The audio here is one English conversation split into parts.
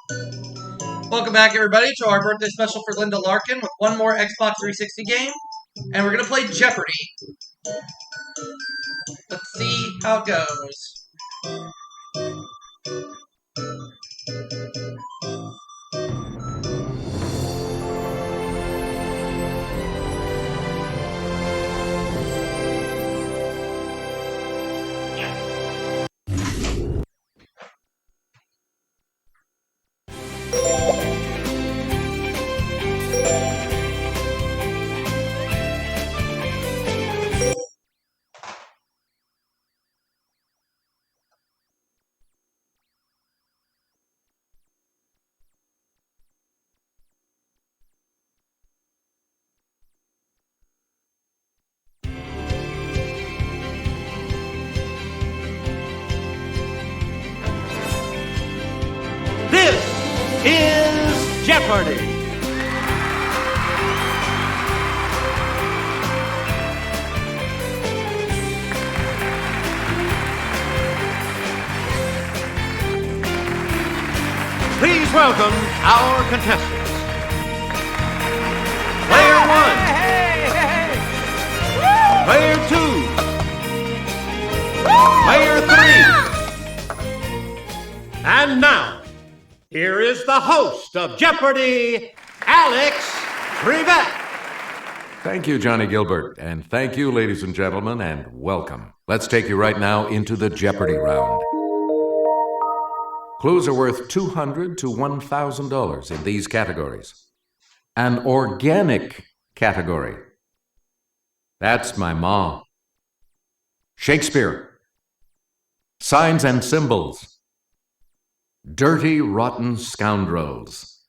Welcome back, everybody, to our birthday special for Linda Larkin with one more Xbox 360 game, and we're going to play Jeopardy! Let's see how it goes. This is Jeopardy! Please welcome our contestants. Player one. Player two. Player three. And now, here is the host of Jeopardy, Alex Trevette. Thank you, Johnny Gilbert, and thank you, ladies and gentlemen, and welcome. Let's take you right now into the Jeopardy round. Clues are worth $200 to $1,000 in these categories. An organic category. That's my ma. Shakespeare. Signs and symbols. Dirty, rotten scoundrels.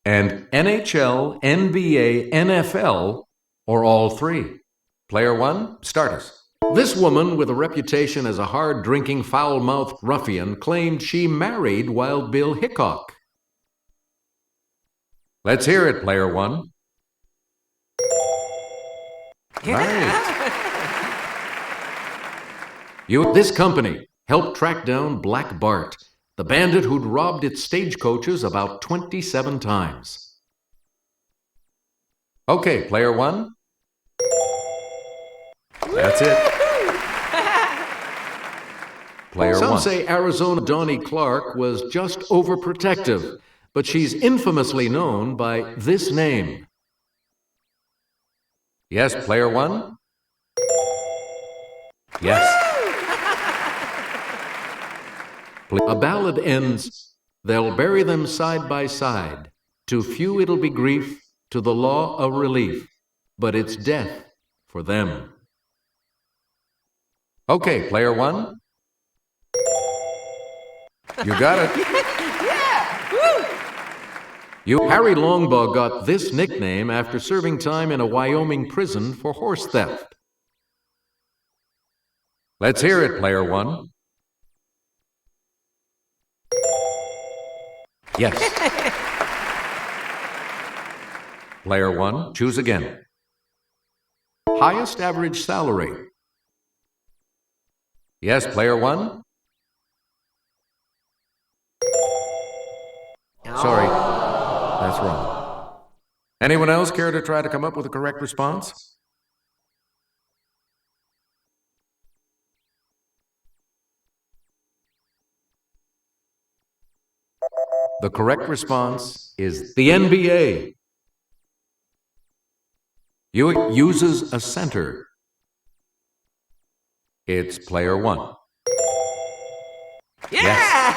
And NHL, NBA, NFL, or all three. Player one, start us. This woman, with a reputation as a hard-drinking, foul-mouthed ruffian, claimed she married Wild Bill Hickok. Let's hear it, player one. Right. This company helped track down Black Bart, the bandit who'd robbed its stagecoaches about 27 times. Okay, player one. That's it. Player one. Some say Arizona Donnie Clark was just overprotective, but she's infamously known by this name. Yes, player one? Yes. A ballad ends, they'll bury them side by side. To few it'll be grief, to the law a relief, but it's death for them. Okay, player one. You got it. Harry Longbaugh got this nickname after serving time in a Wyoming prison for horse theft. Let's hear it, player one. Yes. Player one, choose again. Highest average salary. Yes, player one. Sorry, that's wrong. Anyone else care to try to come up with a correct response? The correct response is the NBA. Uses a center. It's player one. Yeah! Yes.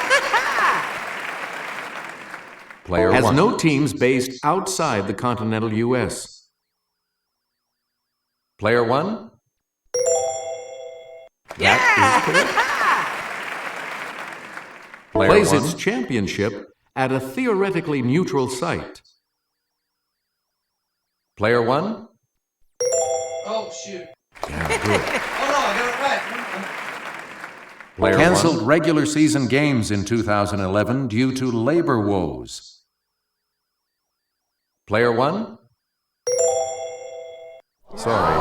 Player has one. No teams based outside the continental U.S. Player one? Yeah! That is correct. Player plays one. Its championship at a theoretically neutral site. Player one? Oh, shoot. Yeah, good. Oh, no, I got it right. Player canceled one. Regular season games in 2011 due to labor woes. Player one? Sorry.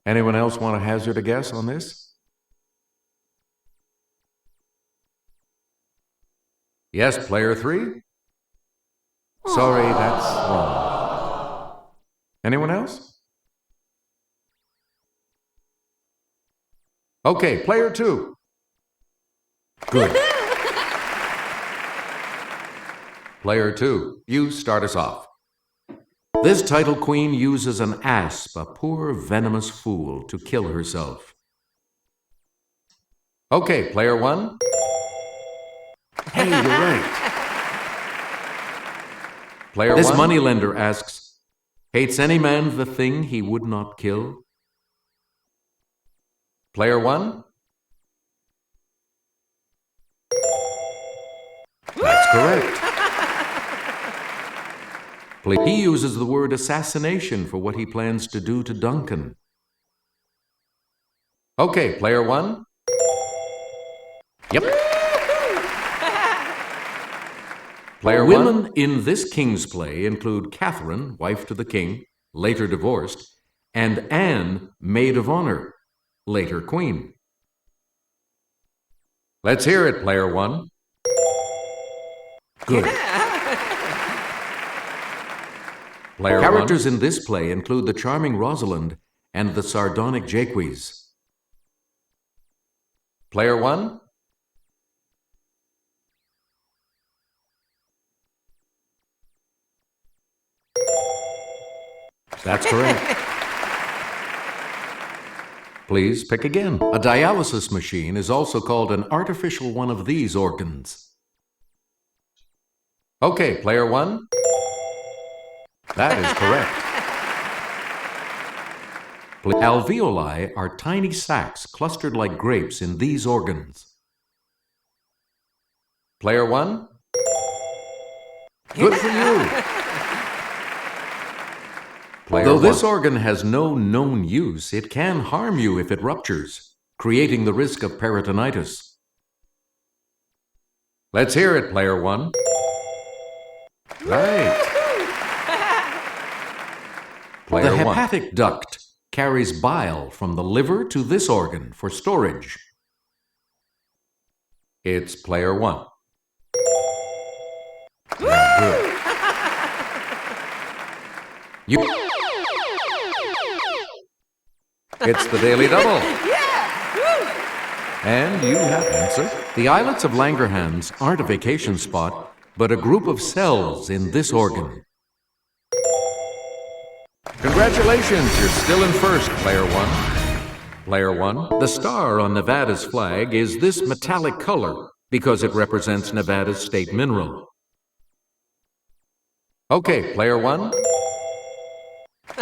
Anyone else want to hazard a guess on this? Yes, player 3? Sorry, that's wrong. Anyone else? Okay, player 2. Good. Player 2, you start us off. This title queen uses an asp, a poor venomous fool, to kill herself. Okay, player 1. Hey, you're right. Player this 1. This moneylender asks, hates any man the thing he would not kill? Player 1. That's correct. He uses the word assassination for what he plans to do to Duncan. Okay, player 1. Yep. Player Women 1. In this king's play include Catherine, wife to the king, later divorced, and Anne, maid of honor, later queen. Let's hear it, player 1. Good. Player Characters 1. In this play include the charming Rosalind and the sardonic Jaques. Player 1. That's correct. Please pick again. A dialysis machine is also called an artificial one of these organs. Okay, player 1. That is correct. Alveoli are tiny sacs clustered like grapes in these organs. Player 1. Good for you. Though this organ has no known use, it can harm you if it ruptures, creating the risk of peritonitis. Let's hear it, player 1. Right. Player the hepatic 1. Duct carries bile from the liver to this organ for storage. It's player 1. Yeah, good. It's the Daily Double. And you have answer. The islets of Langerhans aren't a vacation spot, but a group of cells in this organ. Congratulations, you're still in first, player 1. Player 1, the star on Nevada's flag is this metallic color because it represents Nevada's state mineral. Okay, player 1.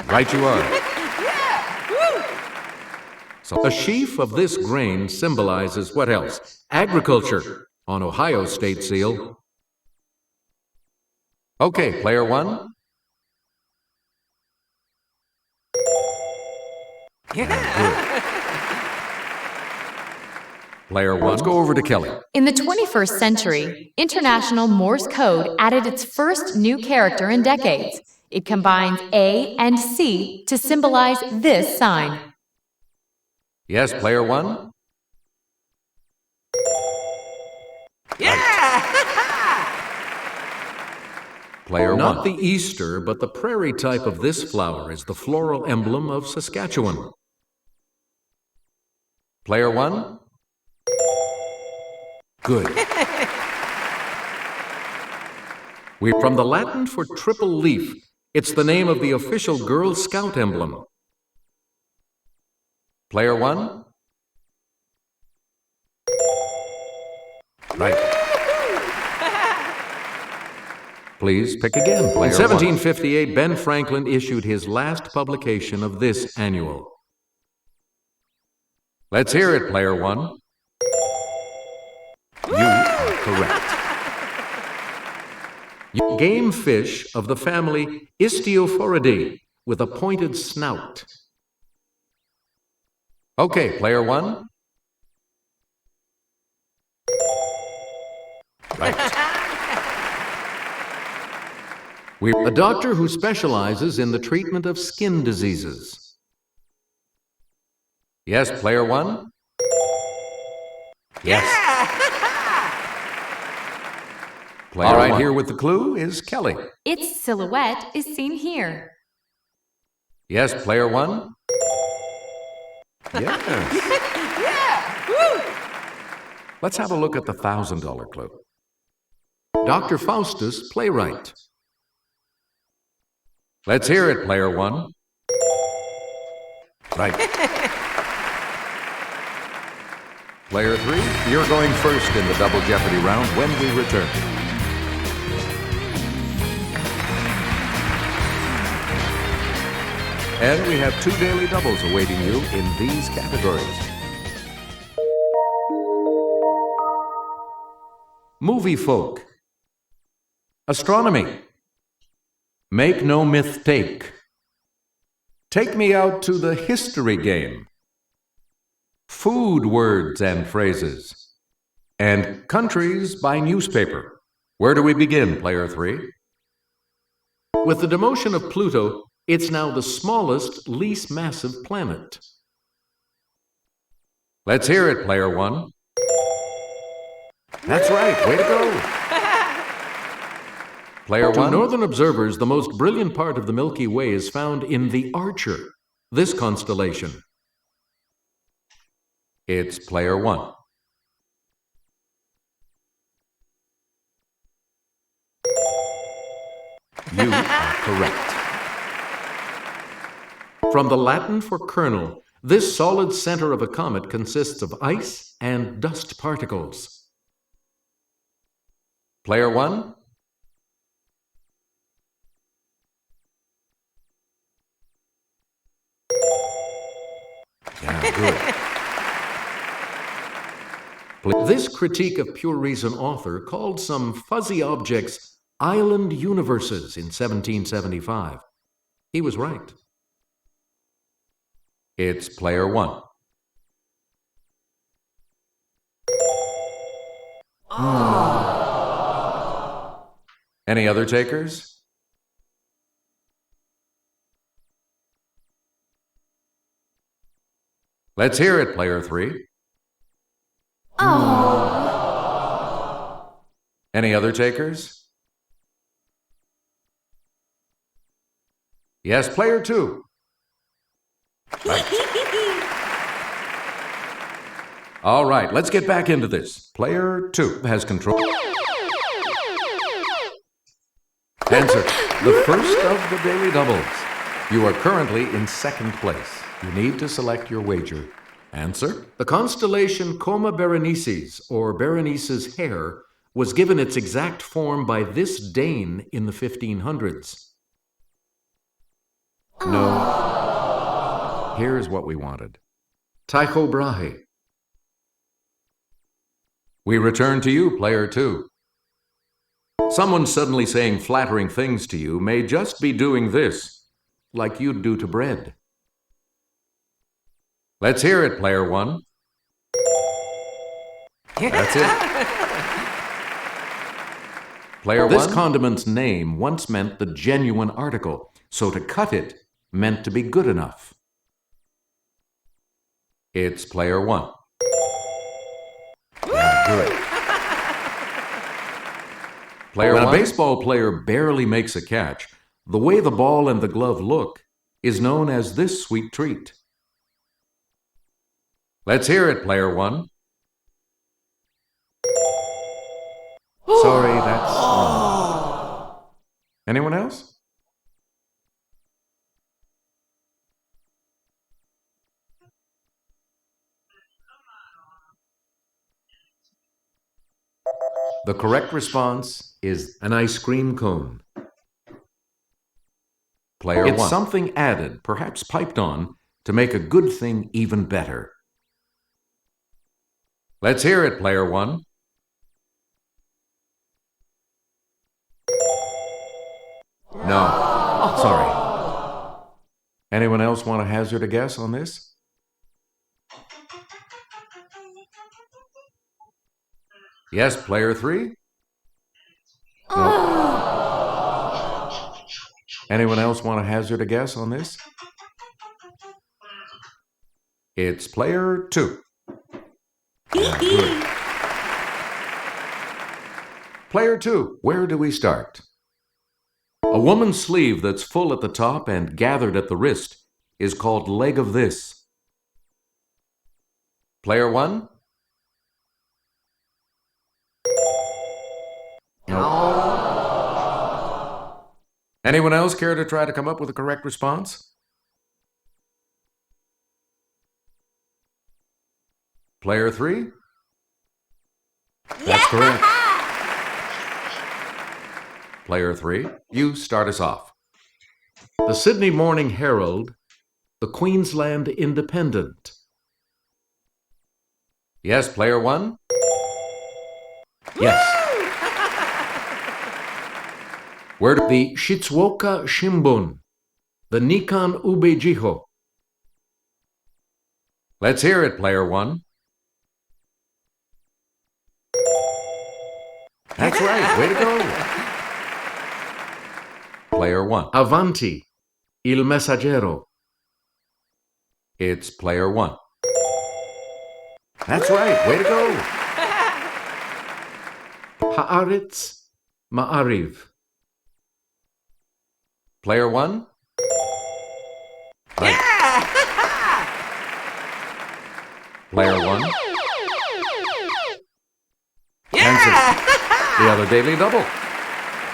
Right you are. So a sheaf of this grain symbolizes what else? Agriculture on Ohio state seal. Okay, player 1. Player 1. Let's go over to Kelly. In the 21st century, International Morse Code added its first new character in decades. It combines A and C to symbolize this sign. Yes, player 1. Yeah! Player 1. Not the Easter, but the prairie type of this flower is the floral emblem of Saskatchewan. Player 1. Good. We're from the Latin for triple leaf. It's the name of the official Girl Scout emblem. Player 1. Right. Please pick again, player 1. In 1758, Ben Franklin issued his last publication of this annual. Let's hear it, player 1. You are correct. Game fish of the family Istiophoridae with a pointed snout. Okay, player 1. Right. We're a doctor who specializes in the treatment of skin diseases. Yes, player 1. Yes. All right, here with the clue is Kelly. Its silhouette is seen here. Yes, player one? Yes. Let's have a look at the $1,000 clue. Dr. Faustus, playwright. Let's hear it, player one. Right. Player three, you're going first in the Double Jeopardy round when we return. And we have 2 daily doubles awaiting you in these categories. Movie folk. Astronomy. Make no mistake. Take me out to the history game. Food words and phrases. And countries by newspaper. Where do we begin, player three? With the demotion of Pluto, it's now the smallest, least massive planet. Let's hear it, player one. That's right, way to go. Player one. To northern observers, the most brilliant part of the Milky Way is found in the Archer, this constellation. It's player one. You are correct. From the Latin for kernel, this solid center of a comet consists of ice and dust particles. Player one? Yeah, good. This critique of pure reason author called some fuzzy objects island universes in 1775. He was right. It's player one. Any other takers? Let's hear it, player three. Any other takers? Yes, player two. Right. All right, let's get back into this. Player two has control. Answer. The first of the daily doubles. You are currently in second place. You need to select your wager. Answer. The constellation Coma Berenices, or Berenice's Hare, was given its exact form by this Dane in the 1500s. No. Here's what we wanted. Tycho Brahe. We return to you, player two. Someone suddenly saying flattering things to you may just be doing this, like you'd do to bread. Let's hear it, player one. That's it. Player one. This condiment's name once meant the genuine article, so to cut it meant to be good enough. It's player one. Yeah, good. Player when one. A baseball player barely makes a catch, the way the ball and the glove look is known as this sweet treat. Let's hear it, player one. Sorry, that's wrong. Anyone else? The correct response is an ice cream cone. Player one. It's something added, perhaps piped on, to make a good thing even better. Let's hear it, player one. No. Sorry. Anyone else want to hazard a guess on this? Yes, player three? No. Anyone else want to hazard a guess on this? It's player two. Good. Player 2, where do we start? A woman's sleeve that's full at the top and gathered at the wrist is called leg of this. Player 1? No. Anyone else care to try to come up with a correct response? Player 3? That's correct. Player 3, you start us off. The Sydney Morning Herald, the Queensland Independent. Yes, player 1? Yes. Where do the Shizuoka Shimbun, the Nikan Ubejiho. Let's hear it, player 1. That's right, way to go. Player 1. Avanti, Il Messaggero. It's player 1. That's right, way to go. Haaretz, Ma'ariv. Player 1? Right. Player 1? Answer. The other Daily Double.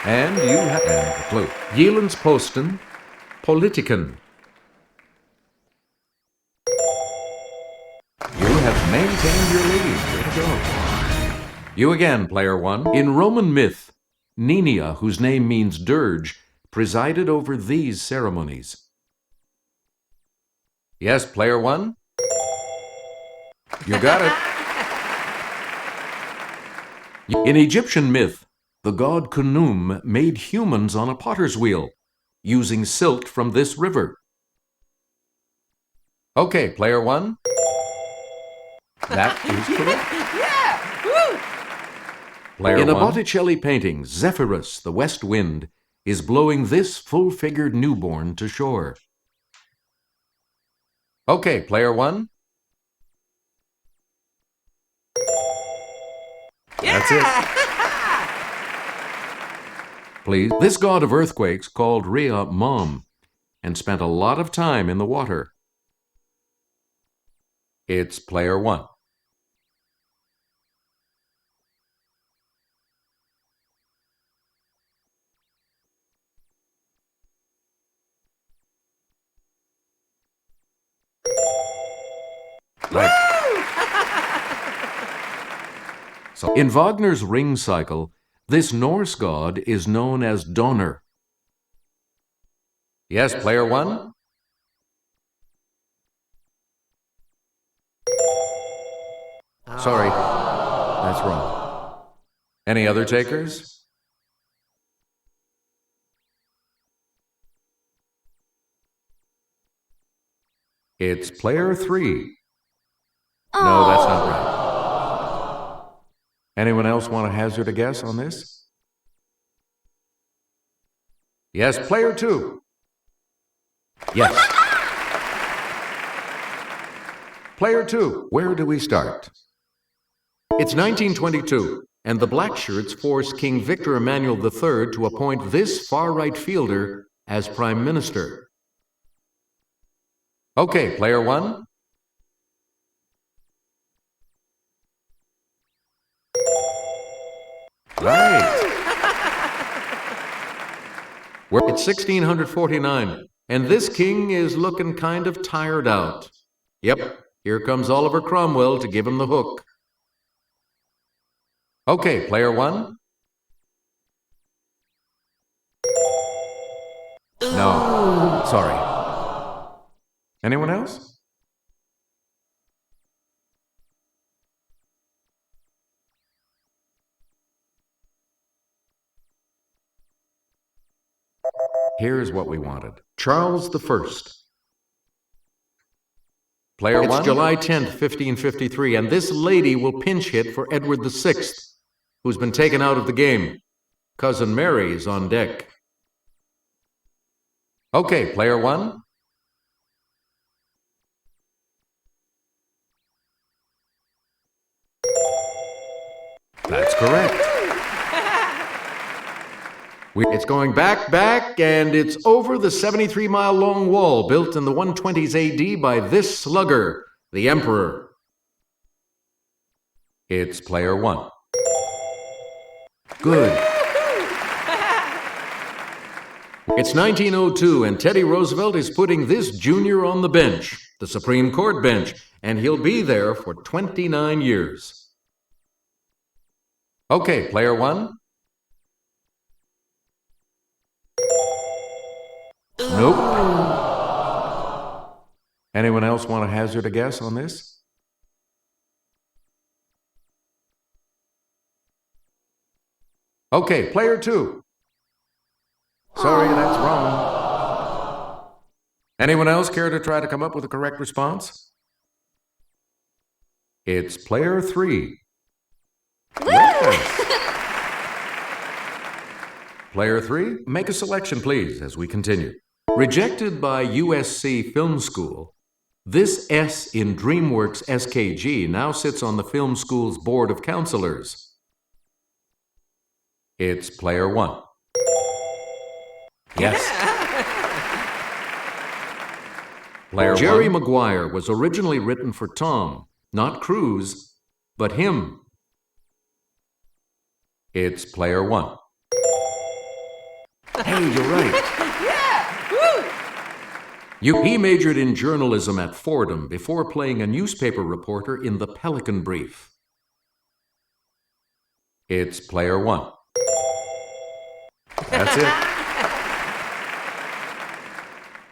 And you have the clue. Jyllands Posten, Politiken. You have maintained your lead. Way to go. You again, player 1. In Roman myth, Nenia, whose name means dirge, presided over these ceremonies. Yes, player 1? You got it. In Egyptian myth, the god Khnum made humans on a potter's wheel, using silt from this river. Okay, player 1. That is correct. Player in a Botticelli painting, Zephyrus, the west wind, is blowing this full-figured newborn to shore. Okay, player 1. That's it. Please. This god of earthquakes called Rhea Mom and spent a lot of time in the water. It's player 1. Right. So in Wagner's Ring Cycle, this Norse god is known as Donner. Yes, player 1? Sorry, that's wrong. Any other takers? It's player 3. No, that's not right. Anyone else want to hazard a guess on this? Yes, player 2. Yes. Player 2, where do we start? It's 1922, and the Blackshirts force King Victor Emmanuel III to appoint this far-right fielder as Prime Minister. Okay, player 1. Right. We're at 1649, and this king is looking kind of tired out. Yep, here comes Oliver Cromwell to give him the hook. Okay, player 1. No, sorry. Anyone else? Here's what we wanted. Charles I. Player 1? It's July 10th, 1553, and this lady will pinch hit for Edward VI, who's been taken out of the game. Cousin Mary is on deck. Okay, player 1? That's correct. It's going back, and it's over the 73-mile-long wall built in the 120s AD by this slugger, the Emperor. It's player 1. Good. It's 1902, and Teddy Roosevelt is putting this junior on the bench, the Supreme Court bench, and he'll be there for 29 years. Okay, player 1. Nope. Anyone else want to hazard a guess on this? Okay, player 2. Sorry, that's wrong. Anyone else care to try to come up with a correct response? It's player 3. Yes. Player 3, make a selection, please, as we continue. Rejected by USC Film School, this S in DreamWorks SKG now sits on the film school's board of counselors. It's player 1. Yes. Player Jerry Maguire was originally written for Tom, not Cruise, but him. It's player 1. Hey, you're right. He majored in journalism at Fordham before playing a newspaper reporter in The Pelican Brief. It's player 1. That's it.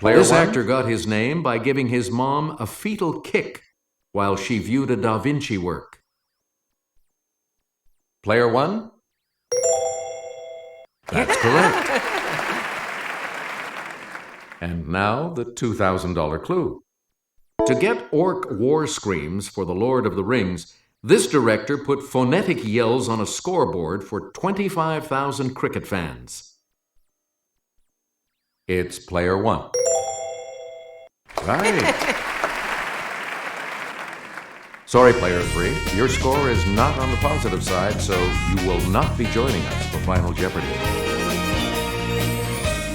This actor got his name by giving his mom a fetal kick while she viewed a Da Vinci work. Player 1? That's correct. And now the $2,000 clue. To get orc war screams for The Lord of the Rings, this director put phonetic yells on a scoreboard for 25,000 cricket fans. It's player 1. Right. Sorry, player 3. Your score is not on the positive side, so you will not be joining us for Final Jeopardy.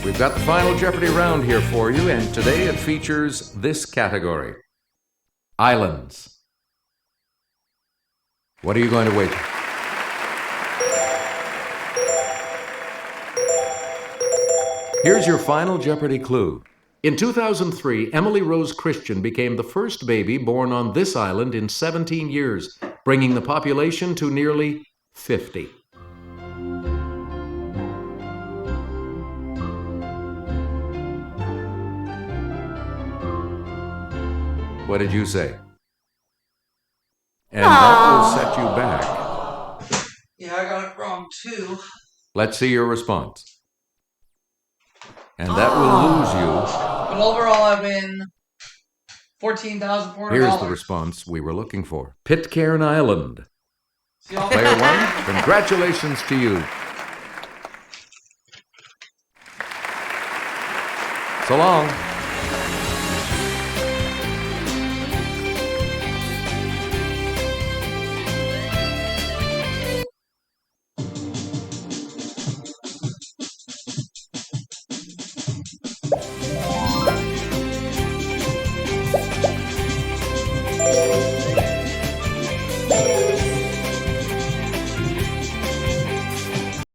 We've got the Final Jeopardy round here for you, and today it features this category: Islands. What are you going to wager? Here's your Final Jeopardy clue. In 2003, Emily Rose Christian became the first baby born on this island in 17 years, bringing the population to nearly 50. What did you say? And that will set you back. Yeah, I got it wrong too. Let's see your response. And that will lose you. But overall, I win $14,400. Here's the response we were looking for. Pitcairn Island. See y'all. Player 1, congratulations to you. So long.